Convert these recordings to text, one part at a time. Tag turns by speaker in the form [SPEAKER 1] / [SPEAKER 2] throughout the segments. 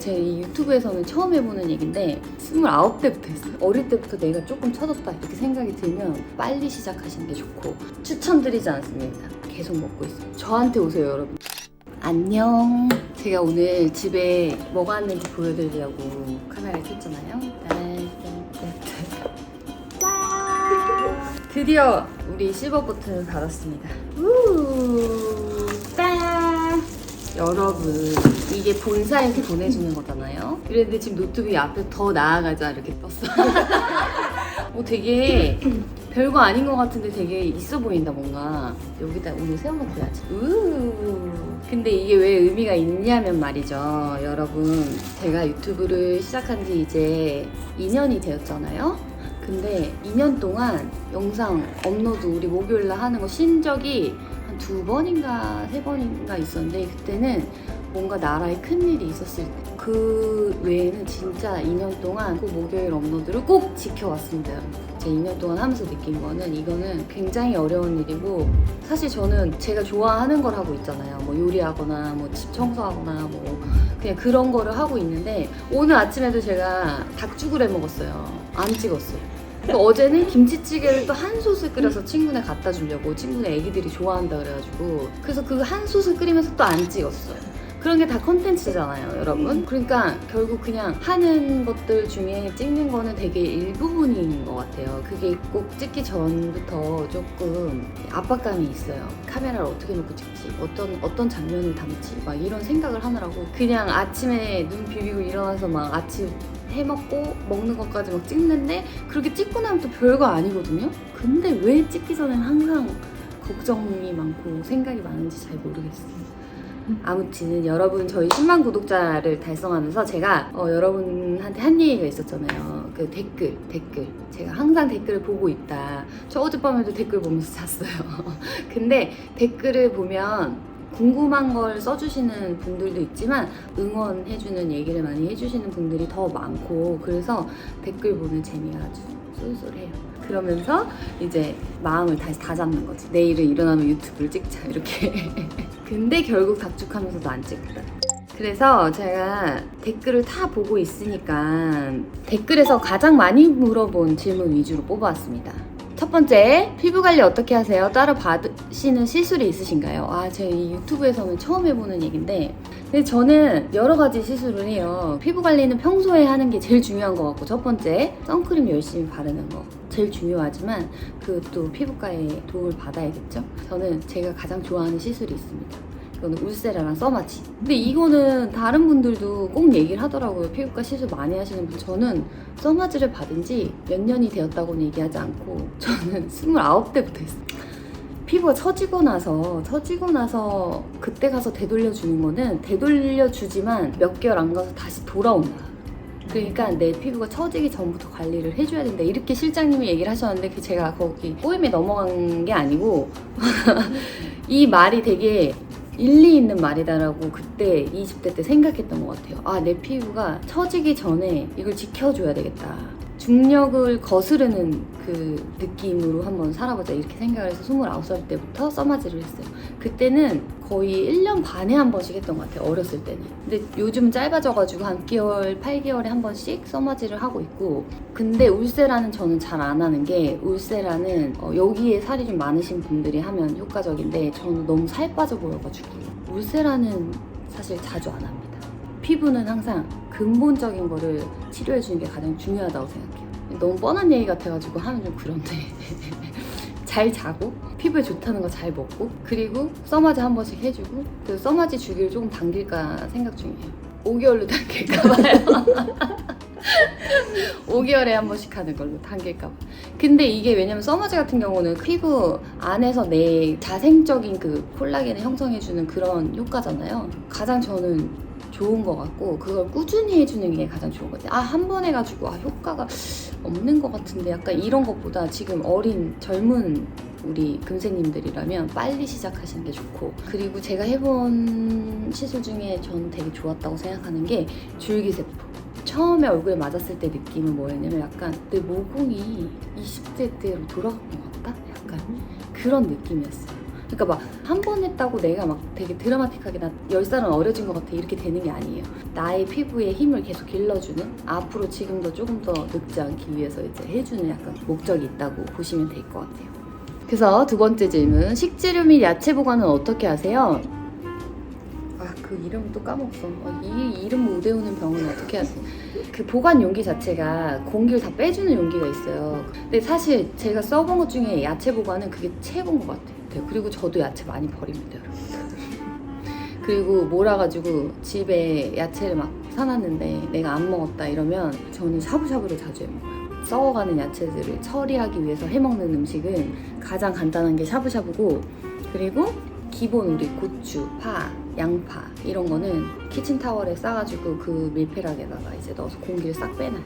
[SPEAKER 1] 제 이 유튜브에서는 처음 해보는 얘기인데 29대부터 했어요. 어릴 때부터 내가 조금 쳐졌다 이렇게 생각이 들면 빨리 시작하시는 게 좋고 추천드리지 않습니다. 계속 먹고 있어요. 저한테 오세요, 여러분. 안녕. 제가 오늘 집에 뭐가 왔는지 보여드리려고 카메라를 켰잖아요. 드디어 우리 실버 버튼을 받았습니다. 짠! 여러분, 이게 본사에서 보내주는 거잖아요. 그런데 지금 노트북이 앞에 더 나아가자 이렇게 떴어. 되게 별거 아닌 것 같은데 되게 있어 보인다 뭔가. 여기다 오늘 세워놓고 해야지. 근데 이게 왜 의미가 있냐면 말이죠. 여러분, 제가 유튜브를 시작한 지 이제 2년이 되었잖아요. 근데 2년 동안 영상 업로드 우리 목요일날 하는 거 쉰 적이 한 2번인가 3번인가 있었는데 그때는 뭔가 나라에 큰일이 있었을 때 그 외에는 진짜 2년 동안 그 목요일 업로드를 꼭 지켜왔습니다. 제 2년 동안 하면서 느낀 거는 이거는 굉장히 어려운 일이고 사실 저는 제가 좋아하는 걸 하고 있잖아요. 뭐 요리하거나 뭐 집 청소하거나 뭐 그냥 그런 거를 하고 있는데 오늘 아침에도 제가 닭죽을 해 먹었어요. 안 찍었어요. 또 어제는 김치찌개를 또 한 솥을 끓여서 친구네 갖다 주려고 친구네 애기들이 좋아한다 그래가지고 그래서 그 한 솥을 끓이면서 또 안 찍었어요. 그런 게 다 콘텐츠잖아요, 여러분. 그러니까 결국 그냥 하는 것들 중에 찍는 거는 되게 일부분인 것 같아요. 그게 꼭 찍기 전부터 조금 압박감이 있어요. 카메라를 어떻게 놓고 찍지? 어떤 장면을 담지? 막 이런 생각을 하느라고 그냥 아침에 눈 비비고 일어나서 막 아침 해먹고 먹는 것까지 막 찍는데 그렇게 찍고 나면 또 별거 아니거든요? 근데 왜 찍기 전엔 항상 걱정이 많고 생각이 많은지 잘 모르겠어요. 아무튼 여러분 저희 10만 구독자를 달성하면서 제가 여러분한테 한 얘기가 있었잖아요. 그 댓글 제가 항상 댓글을 보고 있다. 저 어젯밤에도 댓글 보면서 잤어요. 근데 댓글을 보면 궁금한 걸 써주시는 분들도 있지만 응원해주는 얘기를 많이 해주시는 분들이 더 많고 그래서 댓글 보는 재미가 아주 쏠쏠해요. 그러면서 이제 마음을 다시 다잡는 거지. 내일은 일어나면 유튜브를 찍자 이렇게. 근데 결국 닭죽하면서도 안 찍다. 그래서 제가 댓글을 다 보고 있으니까 댓글에서 가장 많이 물어본 질문 위주로 뽑아왔습니다. 첫 번째, 피부 관리 어떻게 하세요? 따로 받으시는 시술이 있으신가요? 제 이 유튜브에서는 처음 해보는 얘기인데 근데 저는 여러 가지 시술을 해요. 피부 관리는 평소에 하는 게 제일 중요한 것 같고 첫 번째, 선크림 열심히 바르는 거 제일 중요하지만 그것도 피부과의 도움을 받아야겠죠? 저는 제가 가장 좋아하는 시술이 있습니다. 이거는 울세라랑 써마지. 근데 이거는 다른 분들도 꼭 얘기를 하더라고요. 피부과 시술 많이 하시는 분. 저는 써마지를 받은 지 몇 년이 되었다고는 얘기하지 않고 저는 29대부터 했어요. 피부가 처지고 나서 그때 가서 되돌려주는 거는 되돌려주지만 몇 개월 안 가서 다시 돌아온다. 그러니까 내 피부가 처지기 전부터 관리를 해줘야 된다 이렇게 실장님이 얘기를 하셨는데 제가 거기 꼬임에 넘어간 게 아니고 이 말이 되게 일리 있는 말이다라고 그때 20대 때 생각했던 것 같아요. 내 피부가 처지기 전에 이걸 지켜줘야 되겠다. 중력을 거스르는 그 느낌으로 한번 살아보자 이렇게 생각을 해서 29살 때부터 써마지를 했어요. 그때는 거의 1년 반에 한 번씩 했던 것 같아요. 어렸을 때는. 근데 요즘은 짧아져가지고 한 6개월, 8개월에 한 번씩 써마지를 하고 있고 근데 울세라는 저는 잘 안 하는 게 울세라는 여기에 살이 좀 많으신 분들이 하면 효과적인데 저는 너무 살 빠져 보여가지고 울세라는 사실 자주 안 합니다. 피부는 항상 근본적인 거를 치료해주는 게 가장 중요하다고 생각해요. 너무 뻔한 얘기 같아가지고 하면 좀 그런데 잘 자고 피부에 좋다는 거 잘 먹고 그리고 써마지 한 번씩 해주고 그 써마지 주기를 조금 당길까 생각 중이에요. 5개월로 당길까봐요. 5개월에 한 번씩 하는 걸로 당길까봐. 근데 이게 왜냐면 써마지 같은 경우는 피부 안에서 내 자생적인 그 콜라겐을 형성해주는 그런 효과잖아요. 가장 저는 좋은 것 같고 그걸 꾸준히 해주는 게 가장 좋은 것 같아요. 한 번 해가지고 효과가 없는 것 같은데 약간 이런 것보다 지금 어린 젊은 우리 금세님들이라면 빨리 시작하시는 게 좋고 그리고 제가 해본 시술 중에 저는 되게 좋았다고 생각하는 게 줄기세포. 처음에 얼굴에 맞았을 때 느낌은 뭐였냐면 약간 내 모공이 20대 때로 돌아간 것 같다? 약간 그런 느낌이었어요. 그러니까 막 한 번 했다고 내가 막 되게 드라마틱하게 나 10살은 어려진 것 같아 이렇게 되는 게 아니에요. 나의 피부에 힘을 계속 길러주는, 앞으로 지금도 조금 더 늙지 않기 위해서 이제 해주는 약간 목적이 있다고 보시면 될 것 같아요. 그래서 두 번째 질문, 식재료 및 야채 보관은 어떻게 하세요? 그 이름 또 까먹었어. 이 이름 못 외우는 병은 어떻게 하세요? 그 보관 용기 자체가 공기를 다 빼주는 용기가 있어요. 근데 사실 제가 써본 것 중에 야채 보관은 그게 최고인 것 같아요. 그리고 저도 야채 많이 버립니다, 여러분. 그리고 몰아가지고 집에 야채를 막 사놨는데 내가 안 먹었다 이러면 저는 샤브샤브를 자주 해먹어요. 썩어가는 야채들을 처리하기 위해서 해먹는 음식은 가장 간단한 게 샤브샤브고, 그리고 기본 우리 고추, 파, 양파 이런 거는 키친타월에 싸가지고 그 밀폐락에다가 이제 넣어서 공기를 싹 빼놔요.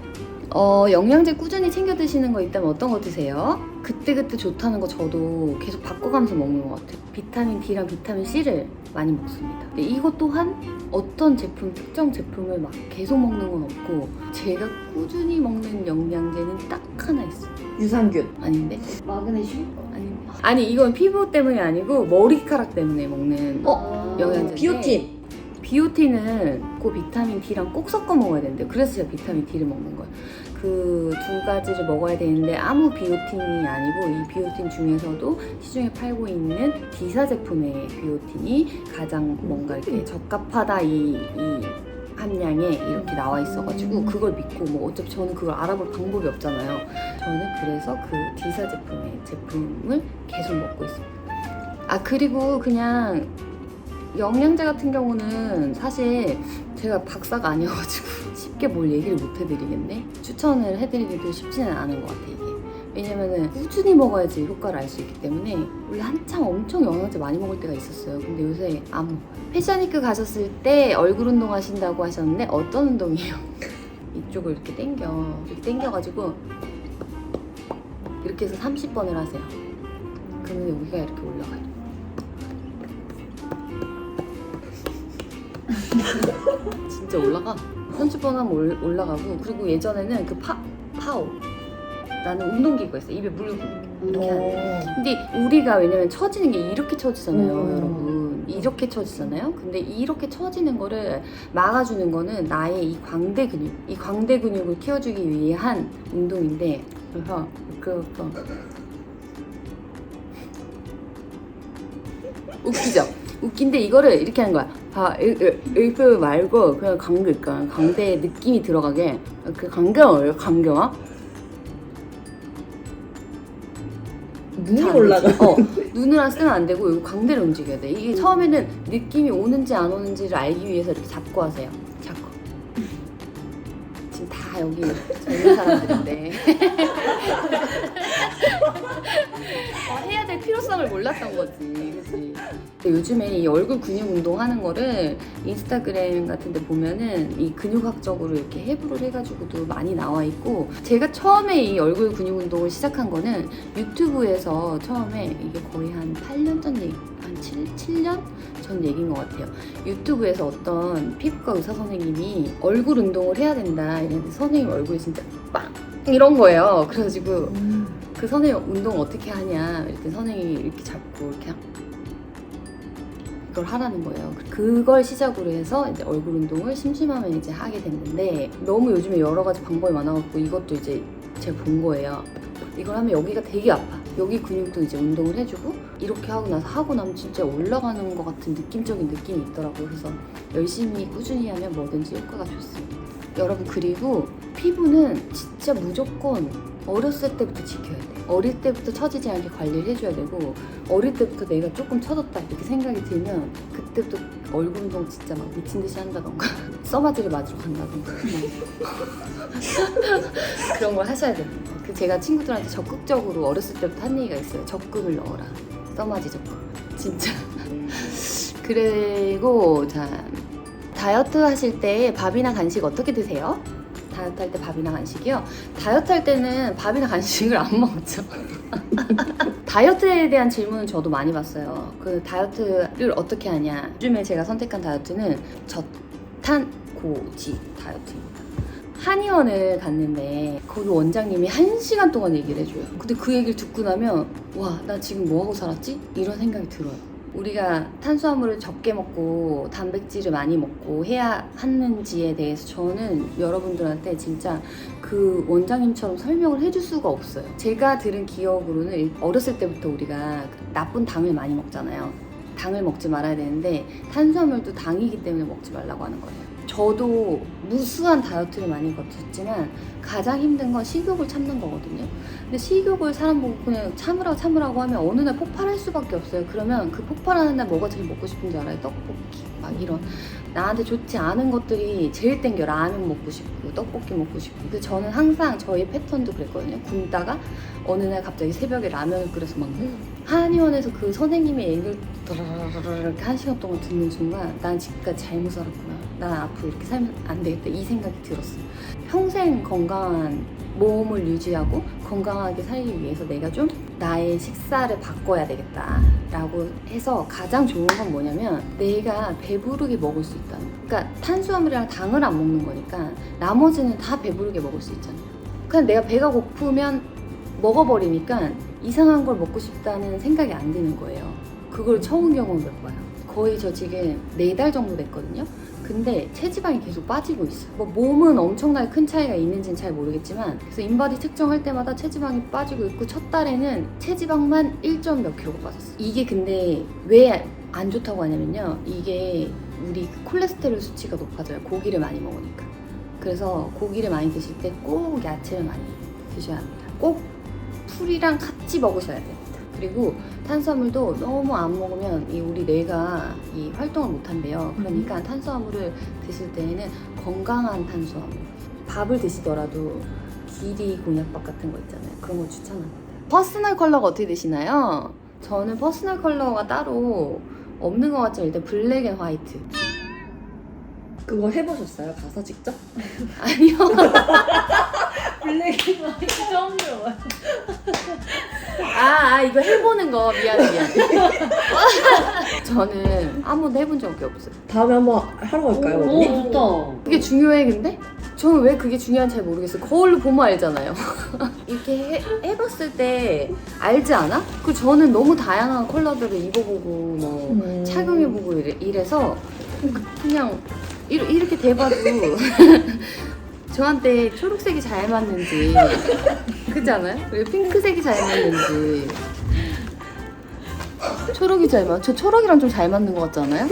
[SPEAKER 1] 영양제 꾸준히 챙겨 드시는 거 있다면 어떤 거 드세요? 그때그때 좋다는 거 저도 계속 바꿔가면서 먹는 것 같아요. 비타민 D랑 비타민 C를 많이 먹습니다. 근데 이것 또한 어떤 제품, 특정 제품을 막 계속 먹는 건 없고, 제가 꾸준히 먹는 영양제는 딱 하나 있어요.
[SPEAKER 2] 유산균.
[SPEAKER 1] 아닌데?
[SPEAKER 2] 마그네슘?
[SPEAKER 1] 아니 이건 피부 때문이 아니고 머리카락 때문에 먹는 영양제인데,
[SPEAKER 2] 비오틴.
[SPEAKER 1] 비오틴은 그 비타민 D랑 꼭 섞어 먹어야 되는데, 그래서 제가 비타민 D를 먹는 거예요. 그 두 가지를 먹어야 되는데 아무 비오틴이 아니고, 이 비오틴 중에서도 시중에 팔고 있는 D사 제품의 비오틴이 가장 뭔가 이렇게 적합하다, 이 함량에 이렇게 나와 있어가지고 그걸 믿고, 뭐 어차피 저는 그걸 알아볼 방법이 없잖아요. 저는 그래서 그 D사 제품의 제품을 계속 먹고 있습니다. 그리고 그냥 영양제 같은 경우는 사실 제가 박사가 아니어가지고 쉽게 뭘 얘기를 못 해드리겠네. 추천을 해드리기도 쉽지는 않은 것 같아, 이게. 왜냐면은 꾸준히 먹어야지 효과를 알 수 있기 때문에. 원래 한창 엄청 영양제 많이 먹을 때가 있었어요. 근데 요새 안 먹어요. 패션위크 가셨을 때 얼굴 운동 하신다고 하셨는데 어떤 운동이에요? 이쪽을 이렇게 당겨가지고 이렇게 해서 30번을 하세요. 그러면 여기가 이렇게 올라가요. 진짜 올라가. 30번 하면 올라가고. 그리고 예전에는 그 파오, 나는 운동기구가 있어요. 입에 물고 이렇게 하는. 근데 우리가 왜냐면 처지는 게 이렇게 처지잖아요, 여러분. 이렇게 처지잖아요. 근데 이렇게 처지는 거를 막아주는 거는 나의 이 광대 근육을 키워주기 위한 운동인데, 그래서 그것도 웃기죠? 웃긴데 이거를 이렇게 하는 거야. 이렇게 말고 그냥 광대에 느낌이 들어가게. 그 강경화?
[SPEAKER 2] 눈이 올라가.
[SPEAKER 1] 눈을 쓰면 안 되고 여기 광대를 움직여야 돼. 이게 처음에는 느낌이 오는지 안 오는지를 알기 위해서 이렇게 잡고 하세요. 잡고. 지금 다 여기 젊은 사람들인데 해야 될 필요성을 몰랐던 거지, 그치? 근데 요즘에 이 얼굴 근육 운동하는 거를 인스타그램 같은 데 보면은 이 근육학적으로 이렇게 해부를 해가지고도 많이 나와 있고, 제가 처음에 이 얼굴 근육 운동을 시작한 거는 유튜브에서 처음에, 이게 거의 한 8년 전 얘기, 한 7년 전 얘기인 것 같아요. 유튜브에서 어떤 피부과 의사 선생님이 얼굴 운동을 해야 된다 이랬는데, 선생님 얼굴이 진짜 빵! 이런 거예요. 그래가지고 그 선생님 운동 어떻게 하냐 이랬더니 선생님이 이렇게 잡고 이렇게 이걸 하라는 거예요. 그걸 시작으로 해서 이제 얼굴 운동을 심심하면 이제 하게 됐는데, 너무 요즘에 여러 가지 방법이 많아갖고 이것도 이제 제가 본 거예요. 이걸 하면 여기가 되게 아파. 여기 근육도 이제 운동을 해주고, 이렇게 하고 나면 진짜 올라가는 것 같은 느낌적인 느낌이 있더라고요. 그래서 열심히 꾸준히 하면 뭐든지 효과가 좋습니다. 여러분, 그리고 피부는 진짜 무조건 어렸을 때부터 지켜야 돼. 어릴 때부터 처지지 않게 관리를 해줘야 되고, 어릴 때부터 내가 조금 처졌다 이렇게 생각이 들면 그때부터 얼굴 운동 진짜 막 미친 듯이 한다던가 써마지를 맞으러 간다던가 그런 걸 하셔야 됩니다. 제가 친구들한테 적극적으로 어렸을 때부터 한 얘기가 있어요. 적금을 넣어라. 써마지 적금. 진짜. 그리고 자, 다이어트 하실 때 밥이나 간식 어떻게 드세요? 다이어트 할 때 밥이나 간식이요? 다이어트 할 때는 밥이나 간식을 안 먹죠. 다이어트에 대한 질문은 저도 많이 봤어요. 그 다이어트를 어떻게 하냐. 요즘에 제가 선택한 다이어트는 저탄고지 다이어트입니다. 한의원을 갔는데 거기 원장님이 1시간 동안 얘기를 해줘요. 근데 그 얘기를 듣고 나면 와, 나 지금 뭐하고 살았지? 이런 생각이 들어요. 우리가 탄수화물을 적게 먹고 단백질을 많이 먹고 해야 하는지에 대해서 저는 여러분들한테 진짜 그 원장님처럼 설명을 해줄 수가 없어요. 제가 들은 기억으로는 어렸을 때부터 우리가 나쁜 당을 많이 먹잖아요. 당을 먹지 말아야 되는데 탄수화물도 당이기 때문에 먹지 말라고 하는 거예요. 저도 무수한 다이어트를 많이 거쳤지만 가장 힘든 건 식욕을 참는 거거든요. 근데 식욕을 사람 보고 그냥 참으라고 하면 어느 날 폭발할 수밖에 없어요. 그러면 그 폭발하는 날 뭐가 제일 먹고 싶은 줄 알아요? 떡볶이 막 이런 나한테 좋지 않은 것들이 제일 땡겨. 라면 먹고 싶고 떡볶이 먹고 싶고. 그래서 저는 항상 저희 패턴도 그랬거든요. 굶다가 어느 날 갑자기 새벽에 라면을 끓여서 막 한의원에서 그 선생님의 얘기를 이렇게 1시간 동안 듣는 순간 난 지금까지 잘못 살았구나. 난 앞으로 이렇게 살면 안 되겠다. 이 생각이 들었어요. 평생 건강한 몸을 유지하고 건강하게 살기 위해서 내가 좀 나의 식사를 바꿔야 되겠다라고 해서 가장 좋은 건 뭐냐면 내가 배부르게 먹을 수 있다는 거. 그러니까 탄수화물이랑 당을 안 먹는 거니까 나머지는 다 배부르게 먹을 수 있잖아요. 그냥 내가 배가 고프면 먹어버리니까 이상한 걸 먹고 싶다는 생각이 안 드는 거예요. 그걸 처음 경험을 해봐요. 거의 저 지금 4달 정도 됐거든요. 근데 체지방이 계속 빠지고 있어요. 뭐 몸은 엄청나게 큰 차이가 있는지는 잘 모르겠지만 그래서 인바디 측정할 때마다 체지방이 빠지고 있고 첫 달에는 체지방만 1점 몇 킬로가 빠졌어요. 이게 근데 왜 안 좋다고 하냐면요. 이게 우리 콜레스테롤 수치가 높아져요. 고기를 많이 먹으니까. 그래서 고기를 많이 드실 때 꼭 야채를 많이 드셔야 합니다. 꼭 풀이랑 같이 먹으셔야 돼요. 그리고 탄수화물도 너무 안 먹으면 우리 뇌가 활동을 못 한대요. 그러니까 탄수화물을 드실 때에는 건강한 탄수화물. 밥을 드시더라도 길이 곤약밥 같은 거 있잖아요. 그런 거 추천합니다. 퍼스널 컬러가 어떻게 되시나요? 저는 퍼스널 컬러가 따로 없는 것 같지만 일단 블랙 앤 화이트.
[SPEAKER 2] 그거 해보셨어요? 가서 직접?
[SPEAKER 1] 아니요.
[SPEAKER 2] 블랙 앤 화이트 처음 들어봐요.
[SPEAKER 1] 이거 해보는 거 미안해. 저는 아무도 해본 적이 없어요.
[SPEAKER 2] 다음에 한번 하러 갈까요? 언니?
[SPEAKER 3] 오, 좋다.
[SPEAKER 1] 그게 중요해 근데? 저는 왜 그게 중요한지 잘 모르겠어요. 거울로 보면 알잖아요. 이렇게 해봤을 때 알지 않아? 저는 너무 다양한 컬러들을 입어보고 뭐 착용해보고 이래서 그냥 이렇게 돼봐도 저한테 초록색이 잘 맞는지 그렇지 않아요? 그리고 핑크색이 잘 맞는지 초록이 잘 맞아. 저 초록이랑 좀 잘 맞는 것 같지 않아요?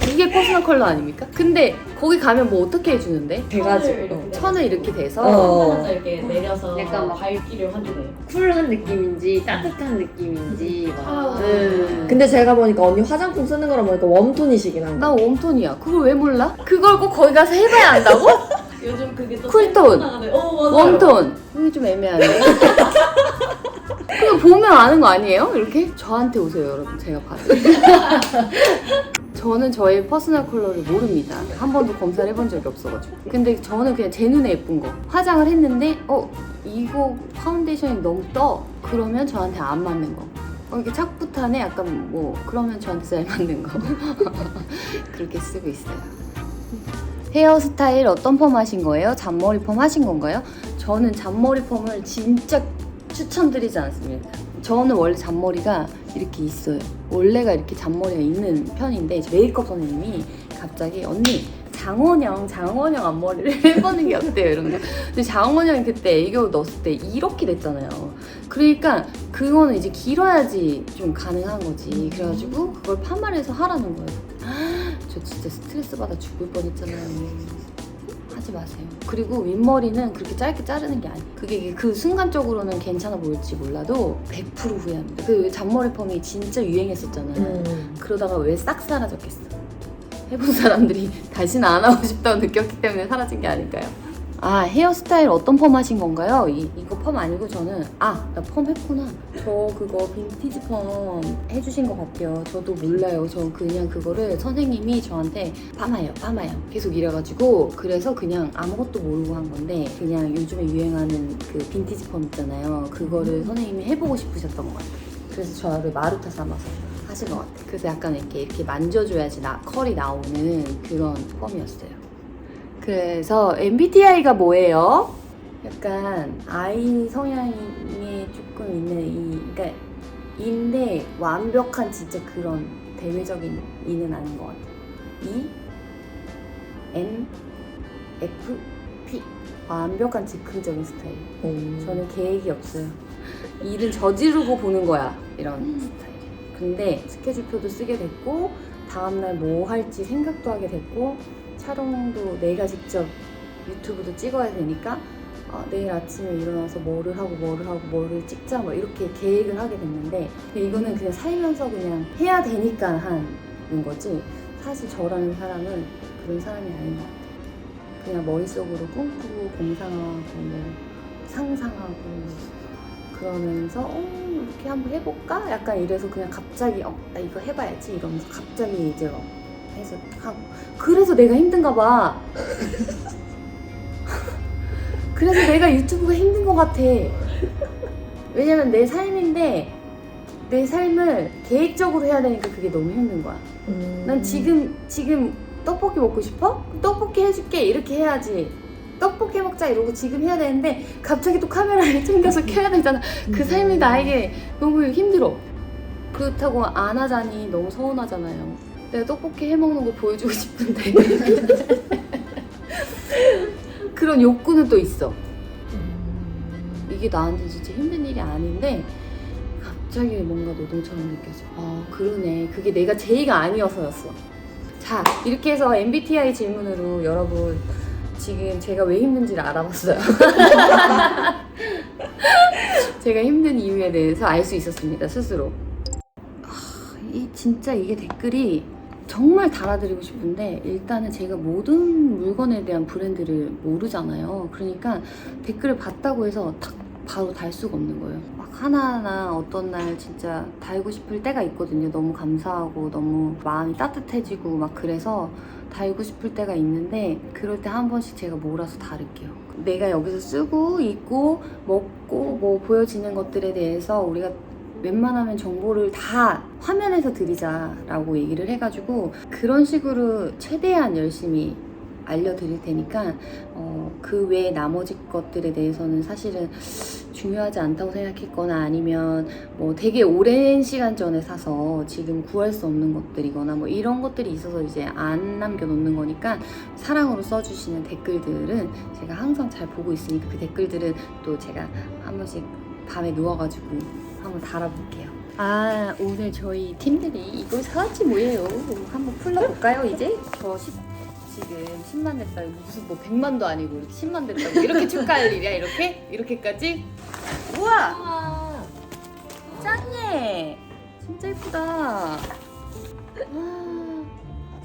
[SPEAKER 1] 이게 퍼스널 컬러 아닙니까? 근데 거기 가면 뭐 어떻게 해주는데?
[SPEAKER 2] 돼가지고
[SPEAKER 1] 천을 이렇게 대서
[SPEAKER 2] 어.
[SPEAKER 3] 이렇게 내려서
[SPEAKER 4] 약간 막
[SPEAKER 3] 밝기를 확인해요.
[SPEAKER 4] 쿨한 느낌인지 따뜻한 느낌인지 막.
[SPEAKER 2] 근데 제가 보니까 언니 화장품 쓰는 거라 보니까 웜톤이시긴 한데.
[SPEAKER 1] 나 웜톤이야. 그걸 왜 몰라? 그걸 꼭 거기 가서 해봐야 안다고?
[SPEAKER 3] 요즘 그게 또
[SPEAKER 1] 쿨톤.
[SPEAKER 3] 나가네. 맞아요.
[SPEAKER 1] 웜톤. 이게 좀 애매하네. 그냥 보면 아는 거 아니에요? 이렇게? 저한테 오세요 여러분. 제가 봐요. 저는 저의 퍼스널 컬러를 모릅니다. 한 번도 검사를 해본 적이 없어가지고. 근데 저는 그냥 제 눈에 예쁜 거. 화장을 했는데 이거 파운데이션이 너무 떠. 그러면 저한테 안 맞는 거. 이렇게 착붙하네? 약간 뭐 그러면 저한테 잘 맞는 거. 그렇게 쓰고 있어요. 헤어스타일 어떤 펌 하신 거예요? 잔머리 펌 하신 건가요? 저는 잔머리 펌을 진짜 추천드리지 않습니다. 저는 원래 잔머리가 이렇게 있어요. 원래가 이렇게 잔머리가 있는 편인데 메이크업 선생님이 갑자기 언니 장원영 앞머리를 해보는 게 어때요? 이런 거. 근데 장원영이 그때 애교 넣었을 때 이렇게 됐잖아요. 그러니까 그거는 이제 길어야지 좀 가능한 거지. 그래가지고 그걸 파마해서 하라는 거예요. 저 진짜 스트레스 받아 죽을 뻔했잖아요. 하지 마세요. 그리고 윗머리는 그렇게 짧게 자르는 게 아니에요. 그게 그 순간적으로는 괜찮아 보일지 몰라도 100% 후회합니다. 그 잔머리 펌이 진짜 유행했었잖아요. 그러다가 왜 싹 사라졌겠어? 해본 사람들이 다시는 안 하고 싶다고 느꼈기 때문에 사라진 게 아닐까요? 헤어스타일 어떤 펌 하신 건가요? 이거 펌 아니고 저는 나 펌 했구나. 저 그거 빈티지 펌 해주신 것 같아요. 저도 몰라요. 저 그냥 그거를 선생님이 저한테 파마요 계속 이래가지고 그래서 그냥 아무것도 모르고 한 건데 그냥 요즘에 유행하는 그 빈티지 펌 있잖아요. 그거를 선생님이 해보고 싶으셨던 것 같아요. 그래서 저를 마루타 삼아서 하신 것 같아요. 그래서 약간 이렇게 만져줘야지 컬이 나오는 그런 펌이었어요. 그래서 MBTI가 뭐예요? 약간 I 성향에 조금 있는 그러니까 E인데 완벽한 진짜 그런 대외적인 E는 아닌 것 같아요. E, N, F, P 완벽한 즉흥적인 스타일. 저는 계획이 없어요. 일은 저지르고 보는 거야 이런 스타일. 근데 스케줄표도 쓰게 됐고 다음날 뭐 할지 생각도 하게 됐고 촬영도 내가 직접 유튜브도 찍어야 되니까 내일 아침에 일어나서 뭐를 하고 뭐를 찍자 뭐 이렇게 계획을 하게 됐는데 이거는 그냥 살면서 그냥 해야 되니까 하는 거지 사실 저라는 사람은 그런 사람이 아닌 것 같아요. 그냥 머릿속으로 꿈꾸고 공상하고 뭐 상상하고 그러면서 이렇게 한번 해볼까? 약간 이래서 그냥 갑자기 나 이거 해봐야지 이러면서 갑자기 이제 해서 하고 그래서 내가 힘든가 봐. 그래서 내가 유튜브가 힘든 것 같아. 왜냐면 내 삶인데 내 삶을 계획적으로 해야 되니까 그게 너무 힘든 거야. 난 지금 떡볶이 먹고 싶어? 떡볶이 해줄게 이렇게 해야지. 떡볶이 먹자 이러고 지금 해야 되는데 갑자기 또 카메라에 챙겨서 켜야 되잖아. 그 삶이 나에게 너무 힘들어. 그렇다고 안 하자니 너무 서운하잖아요. 내가 떡볶이 해먹는 거 보여주고 싶은데 그런 욕구는 또 있어. 이게 나한테 진짜 힘든 일이 아닌데 갑자기 뭔가 노동처럼 느껴져. 그러네. 그게 내가 제의가 아니어서였어. 자, 이렇게 해서 MBTI 질문으로 여러분 지금 제가 왜 힘든지를 알아봤어요. 제가 힘든 이유에 대해서 알 수 있었습니다, 스스로. 진짜 이게 댓글이 정말 달아드리고 싶은데 일단은 제가 모든 물건에 대한 브랜드를 모르잖아요. 그러니까 댓글을 봤다고 해서 딱 바로 달 수가 없는 거예요. 막 하나하나 어떤 날 진짜 달고 싶을 때가 있거든요. 너무 감사하고 너무 마음이 따뜻해지고 막 그래서 달고 싶을 때가 있는데 그럴 때 한 번씩 제가 몰아서 다를게요. 내가 여기서 쓰고 입고 먹고 뭐 보여지는 것들에 대해서 우리가 웬만하면 정보를 다 화면에서 드리자라고 얘기를 해가지고 그런 식으로 최대한 열심히 알려드릴 테니까 그 외에 나머지 것들에 대해서는 사실은 중요하지 않다고 생각했거나 아니면 뭐 되게 오랜 시간 전에 사서 지금 구할 수 없는 것들이거나 뭐 이런 것들이 있어서 이제 안 남겨놓는 거니까 사랑으로 써주시는 댓글들은 제가 항상 잘 보고 있으니까 그 댓글들은 또 제가 한 번씩 밤에 누워가지고 한번 달아볼게요. 오늘 저희 팀들이 이걸 사왔지 뭐예요. 한번 풀러볼까요 이제? 지금 10만 됐다고 무슨 뭐 100만도 아니고 이렇게 10만 됐다고 이렇게 축하할 일이야 이렇게? 이렇게까지? 우와! 짱해! 진짜 예쁘다.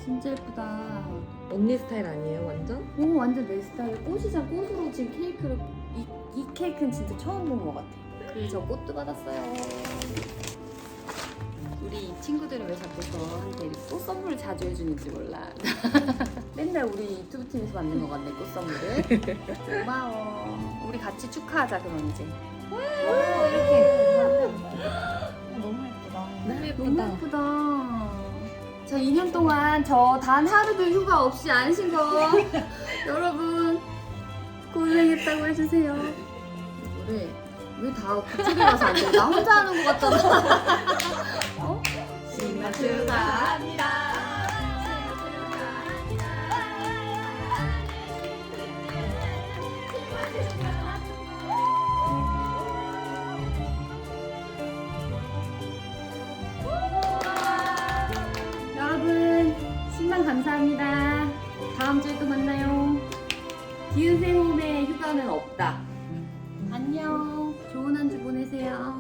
[SPEAKER 1] 진짜 예쁘다.
[SPEAKER 2] 언니 스타일 아니에요 완전?
[SPEAKER 1] 오 완전 내 스타일. 꽃으로 지금 케이크를 이 케이크는 진짜 처음 본 것 같아. 그리고 저 꽃도 받았어요. 우리 친구들은 왜 자꾸 저한테 이렇게 꽃 선물을 자주 해주는지 몰라. 맨날 우리 유튜브 팀에서 받는 것 같네, 꽃 선물을. 고마워. 우리 같이 축하하자, 그럼 이제. 이렇게.
[SPEAKER 3] 너무 예쁘다.
[SPEAKER 1] 너무 예쁘다. 자, 2년 동안 저 단 하루도 휴가 없이 안 쉰 거 여러분 고생했다고 해주세요. 이거를 왜 다 그쪽에 가서 안 돼? 나 혼자 하는 것 같잖아.
[SPEAKER 3] 생일 축하합니다.
[SPEAKER 1] 여러분 10만 감사합니다. 다음 주에 또 만나요. 기은생 홈의 휴가는 없다. 안녕. 좋은 한 주 보내세요.